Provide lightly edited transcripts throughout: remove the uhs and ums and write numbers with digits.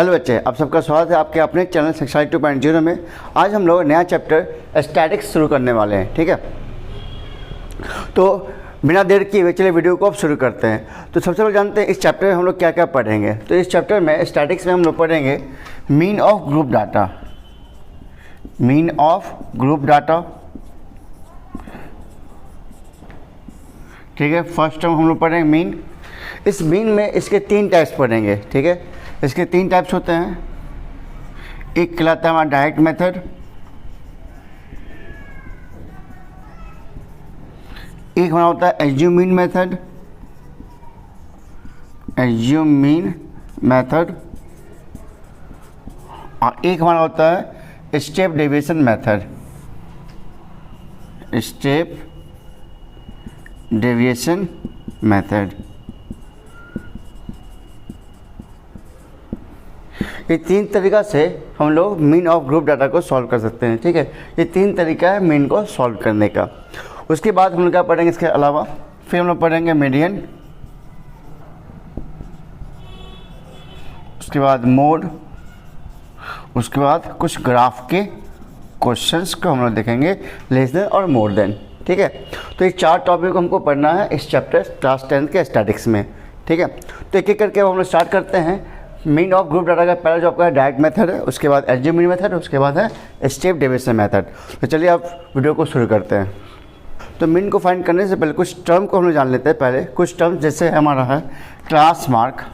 Hello बच्चे, आप सबका स्वागत है आपके अपने चैनल शिक्षा 2.0 में। आज हम लोग नया चैप्टर स्टैटिक्स शुरू करने वाले हैं। ठीक है, तो बिना देर किए हुए चलिए वीडियो को अब शुरू करते हैं। तो सबसे पहले जानते हैं इस चैप्टर में हम लोग क्या क्या पढ़ेंगे। तो इस चैप्टर में स्टैटिक्स में हम लोग पढ़ेंगे mean of group data. Mean of group data, ठीक है। फर्स्ट टर्म हम लोग पढ़ेंगे मीन। इस मीन में इसके 3 टाइप्स पढ़ेंगे। ठीक है, इसके 3 टाइप्स होते हैं। एक कहलाता है हमारा डायरेक्ट मेथड, एक हमारा होता है assume mean method, assume mean method, और एक हमारा होता है step deviation method, step deviation method. ये 3 तरीक़ा से हम लोग मीन ऑफ ग्रुप डाटा को सॉल्व कर सकते हैं। ठीक है, ये 3 तरीका है मीन को सॉल्व करने का। उसके बाद हम लोग क्या पढ़ेंगे इसके अलावा, फिर हम लोग पढ़ेंगे मीडियन, उसके बाद मोड, उसके बाद कुछ ग्राफ के क्वेश्चंस को हम लोग देखेंगे, लेस देन और मोर देन। ठीक है, तो ये 4 टॉपिक हमको पढ़ना है इस चैप्टर क्लास 10 के स्टैटिक्स में। ठीक है, तो एक एक करके हम लोग स्टार्ट करते हैं। मीन ऑफ ग्रुप डाटा का पहला जो आपका डायरेक्ट मेथड है, उसके बाद एज्यूम मीन मेथड, उसके बाद है स्टेप डेविएशन मेथड। तो चलिए आप वीडियो को शुरू करते हैं। तो मीन को फाइंड करने से पहले कुछ टर्म को हम लोग जान लेते हैं। पहले कुछ टर्म जैसे हमारा है क्लास मार्क।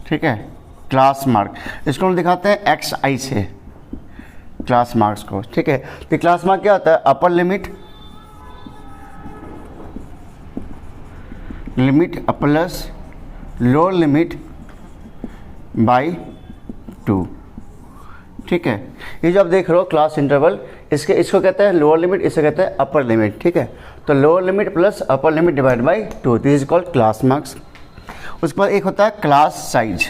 ठीक है, क्लास मार्क इसको हम दिखाते हैं XI से, क्लास मार्क्स को। ठीक है, तो क्लास मार्क क्या होता है? Upper limit, limit plus lower limit by 2। ठीक है, ये जो आप देख रहे हो क्लास इंटरवल, इसको कहते हैं लोअर लिमिट, इसे कहते हैं अपर लिमिट। ठीक है, तो lower limit plus upper limit divide by 2, this is called class marks. उसके बाद एक होता है क्लास साइज।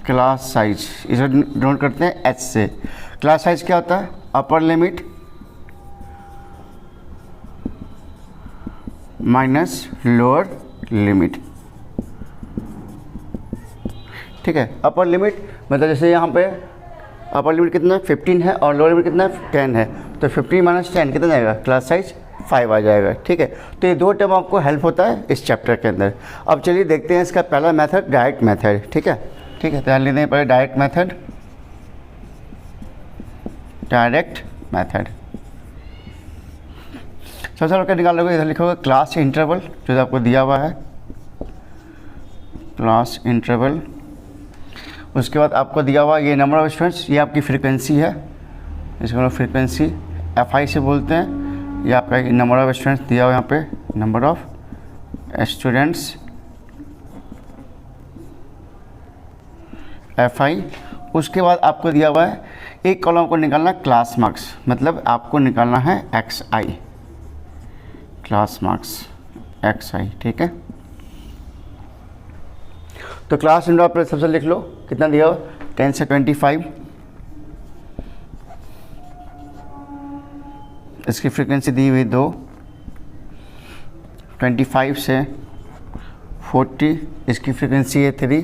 क्लास साइज इसे नोट करते हैं H से। क्लास साइज क्या होता है? Upper limit minus lower limit. ठीक है, अपर लिमिट मतलब जैसे यहाँ पे अपर लिमिट कितना 15 है और लोअर लिमिट कितना 10 है, तो 15 माइनस 10 कितना जाएगा? क्लास साइज 5 आ जाएगा। ठीक है, तो ये 2 टर्म आपको हेल्प होता है इस चैप्टर के अंदर। अब चलिए देखते हैं इसका पहला मेथड डायरेक्ट मेथड। ठीक है, ठीक है, तो लेते हैं पहले डायरेक्ट मेथड। डायरेक्ट मेथड सबसे पहले निकालोगे, इधर लिखोगे क्लास इंटरवल जो आपको दिया हुआ है, क्लास इंटरवल। उसके बाद आपको दिया हुआ ये नंबर ऑफ स्टूडेंट्स, ये आपकी फ्रीक्वेंसी है, इसको हम लोग फ्रीक्वेंसी FI से बोलते हैं। ये आपका नंबर ऑफ स्टूडेंट्स दिया हुआ है यहाँ पे, नंबर ऑफ स्टूडेंट्स FI। उसके बाद आपको दिया हुआ है एक कॉलम को निकालना क्लास मार्क्स, मतलब आपको निकालना है XI, क्लास मार्क्स XI। ठीक है, तो क्लास इंटरवल पर सबसे लिख लो कितना दिया हो, 10 से 25। इसकी फ्रीक्वेंसी दी हुई 2, 25 से 40 इसकी फ्रीक्वेंसी है 3,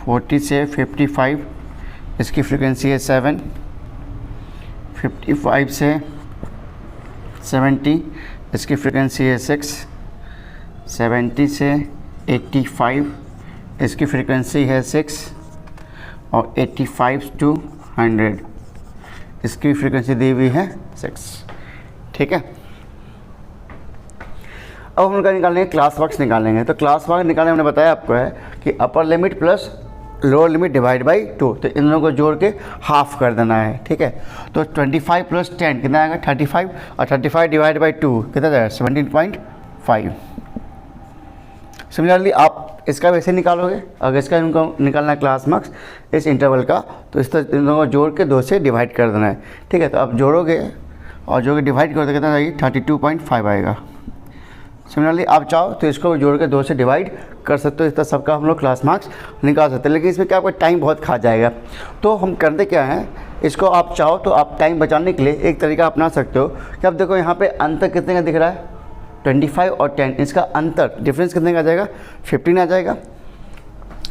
40 से 55 इसकी फ्रीक्वेंसी है 7, 55 से 70 इसकी फ्रीक्वेंसी है 6, 70 से 85 इसकी फ्रीक्वेंसी है 6, और 85 to 100 इसकी फ्रीक्वेंसी दी हुई है 6। ठीक है, अब हम लोग निकालेंगे क्लास मार्क्स निकालेंगे। तो क्लास मार्क्स निकालने मैंने बताया आपको है कि upper limit plus lower limit divide by 2, तो इन दोनों को जोड़ के हाफ कर देना है। ठीक है, तो 25 प्लस 10 कितना आएगा? 35, और 35 डिवाइड बाई 2 कितना जाएगा? 17.5। सिमिलरली आप इसका वैसे निकालोगे, अगर इसका इनको निकालना है क्लास मार्क्स इस इंटरवल का, तो इस तरह इन दोनों को जोड़ के 2 से डिवाइड कर देना है। ठीक है, तो आप जोड़ोगे और जो डिवाइड कर दो कितना आएगी? 32.5 आएगा। सिमिलरली आप चाहो तो इसको जोड़ के 2 से डिवाइड कर सकते हो। इस तरह सबका हम लोग क्लास मार्क्स निकाल सकते हैं, लेकिन इसमें क्या आपका टाइम बहुत खा जाएगा। तो हम करते क्या हैं, इसको आप चाहो तो आप टाइम बचाने के लिए एक तरीका अपना सकते हो कि अब देखो यहाँ पे अंतर कितने का दिख रहा है, 25 और 10 इसका अंतर डिफरेंस कितने का आ जाएगा, 15 आ जाएगा।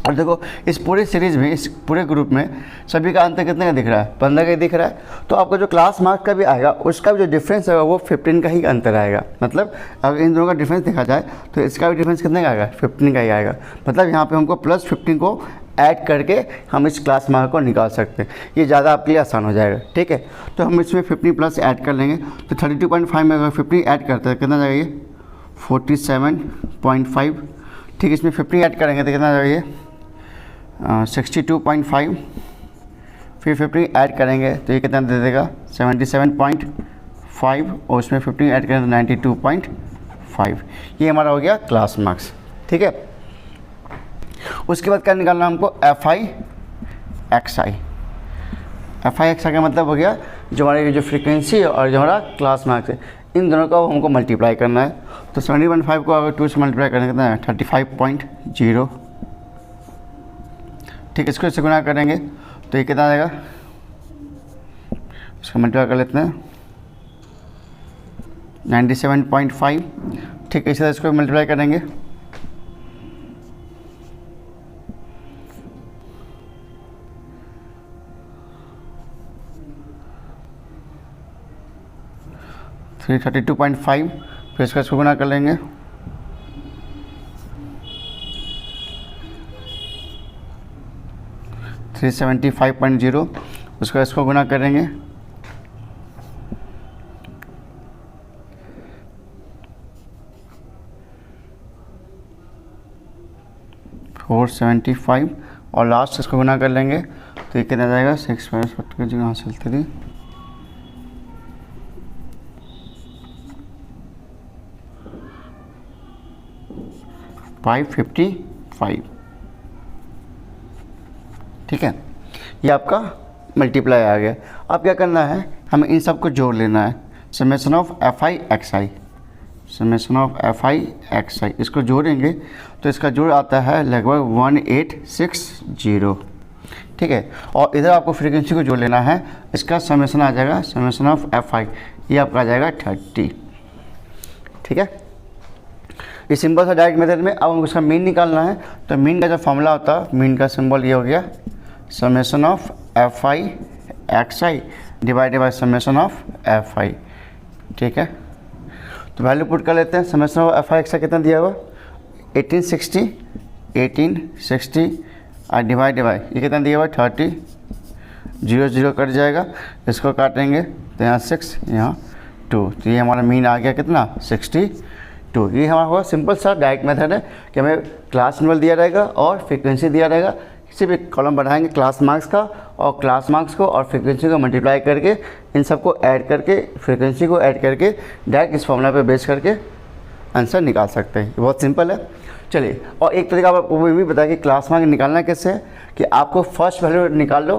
और देखो इस पूरे सीरीज़ में, इस पूरे ग्रुप में सभी का अंतर कितने का दिख रहा है, 15 का ही दिख रहा है। तो आपका जो क्लास मार्क्स का भी आएगा उसका भी जो डिफरेंस है वो 15 का ही अंतर आएगा। मतलब अगर इन दोनों का डिफरेंस देखा जाए तो इसका भी डिफरेंस कितने का आएगा, 15 का ही आएगा। मतलब यहाँ पे हमको प्लस 15 को ऐड करके हम इस क्लास मार्क को निकाल सकते हैं। ये ज़्यादा आपके लिए आसान हो जाएगा, ठीक है। तो हम इसमें 15 प्लस ऐड कर लेंगे, तो 32.5 में अगर 15 ऐड करते हैं कितना जाएगा, 47.5। ठीक, इसमें 15 ऐड करेंगे तो कितना जाएगा, 62.5। फिर 15 ऐड करेंगे तो ये कितना दे देगा, 77.5, और उसमें 15 ऐड करेंगे तो 92.5। ये हमारा हो गया क्लास मार्क्स, ठीक है। उसके बाद क्या निकालना हमको, FI XI। FI XI का मतलब हो गया जो हमारी जो फ्रीक्वेंसी है और जो हमारा क्लास मार्क्स है, इन दोनों का हमको मल्टीप्लाई करना है। तो 70.5 को अगर 2 से मल्टीप्लाई करने कितना है, 35.0। ठीक, इसको इससे गुना करेंगे तो ये कितना आएगा, इसको मल्टीप्लाई कर लेते हैं 97.5। ठीक, इसी तरह इसको मल्टीप्लाई करेंगे फिर 32.5, फिर इसको गुना कर लेंगे 375.0, उसको इसको गुना करेंगे 475, और लास्ट इसको गुना कर लेंगे तो ये कितना जाएगा, 6 की जगह हासिल थी 555। ठीक है, ये आपका मल्टीप्लाई आ गया। अब क्या करना है, हमें इन सब को जोड़ लेना है। Summation of FI XI, summation of FI XI, इसको जोड़ेंगे तो इसका जोड़ आता है लगभग 1860। ठीक है, और इधर आपको फ्रीक्वेंसी को जोड़ लेना है, इसका समेशन आ जाएगा, समेशन ऑफ FI, ये आपका आ जाएगा 30। ठीक है, ये सिंपल सा डायरेक्ट मेथड में। अब हमको इसका मीन निकालना है, तो मीन का जो फॉर्मूला होता है, मीन का सिंबल ये हो गया, summation of FI XI divided by summation of FI। ठीक है, तो वैल्यू पुट कर लेते हैं। समेशन ऑफ FI XI कितना दिया हुआ, 1860 डिवाइडेड बाय ये कितना दिया हुआ, 30, 0 0 कट जाएगा, इसको काटेंगे तो यहाँ 6 यहाँ 2, तो ये हमारा मीन आ गया कितना, 62। ये हमारा हुआ सिंपल सा डायरेक्ट मेथड है कि हमें क्लास नंबर दिया रहेगा और फ्रीक्वेंसी दिया रहेगा, किसी भी कॉलम बढ़ाएंगे क्लास मार्क्स का, और क्लास मार्क्स को और फ्रीक्वेंसी को मल्टीप्लाई करके इन सबको ऐड करके फ्रीक्वेंसी को ऐड करके डायरेक्ट इस फॉर्मूला पे बेस करके आंसर निकाल सकते हैं। बहुत सिंपल है। चलिए, और एक तरीका आपको ये भी बताया कि क्लास मार्क्स निकालना कैसे है, कि आपको फर्स्ट वैल्यू निकाल लो,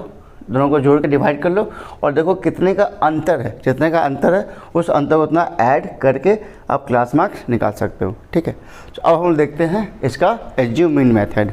दोनों को जोड़ के डिवाइड कर लो और देखो कितने का अंतर है, जितने का अंतर है उस अंतर को उतना ऐड करके आप क्लास मार्क्स निकाल सकते हो। ठीक है, तो अब हम देखते हैं इसका एज्यूम मीन मेथड।